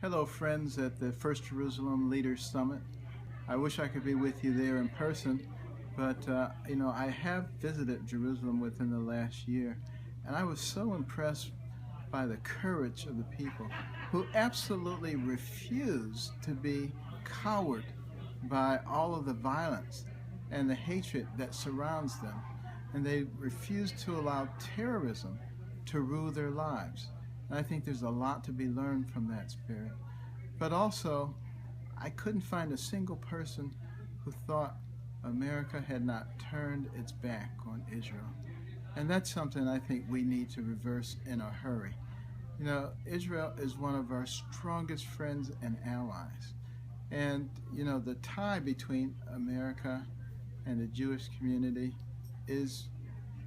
Hello, friends at the First Jerusalem Leaders Summit. I wish I could be with you there in person, but I have visited Jerusalem within the last year, and I was so impressed by the courage of the people who absolutely refused to be cowered by all of the violence and the hatred that surrounds them. And they refuse to allow terrorism to rule their lives. And I think there's a lot to be learned from that spirit. But also, I couldn't find a single person who thought America had not turned its back on Israel. And that's something I think we need to reverse in a hurry. You know, Israel is one of our strongest friends and allies. And, the tie between America and the Jewish community is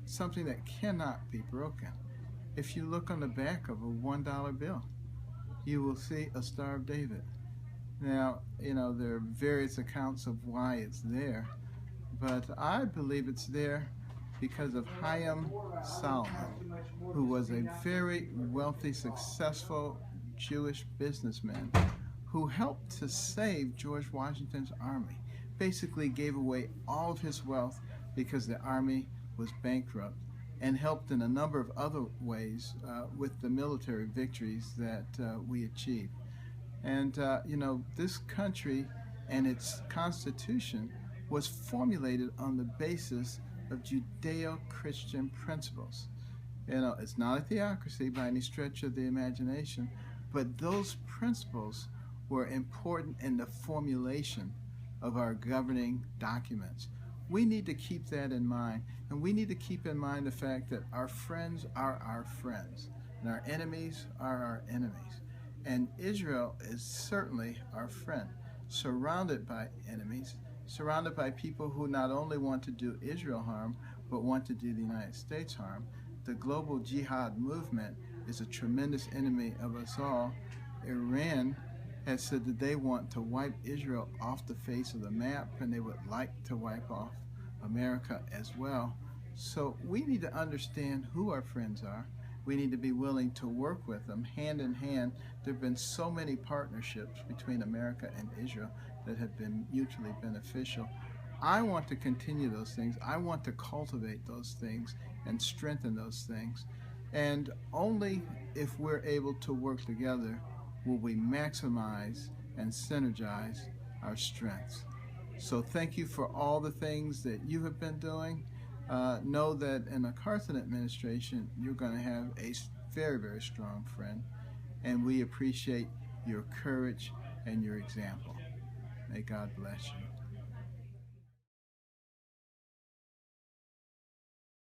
something that cannot be broken. If you look on the back of a $1 bill, you will see a Star of David. Now, there are various accounts of why it's there, but I believe it's there because of Chaim Salomon, who was a very wealthy, successful Jewish businessman who helped to save George Washington's army. Basically gave away all of his wealth because the army was bankrupt, and helped in a number of other ways with the military victories that we achieved. And, this country and its constitution was formulated on the basis of Judeo-Christian principles. It's not a theocracy by any stretch of the imagination, but those principles were important in the formulation of our governing documents. We need to keep that in mind, and we need to keep in mind the fact that our friends are our friends, and our enemies are our enemies. And Israel is certainly our friend, surrounded by enemies, surrounded by people who not only want to do Israel harm, but want to do the United States harm. The global jihad movement is a tremendous enemy of us all. Iran has said that they want to wipe Israel off the face of the map, and they would like to wipe off America as well. So we need to understand who our friends are. We need to be willing to work with them hand in hand. There have been so many partnerships between America and Israel that have been mutually beneficial. I want to continue those things. I want to cultivate those things and strengthen those things. And only if we're able to work together will we maximize and synergize our strengths. So thank you for all the things that you have been doing. Know that in the Carson administration, you're going to have a very, very strong friend, and we appreciate your courage and your example. May God bless you.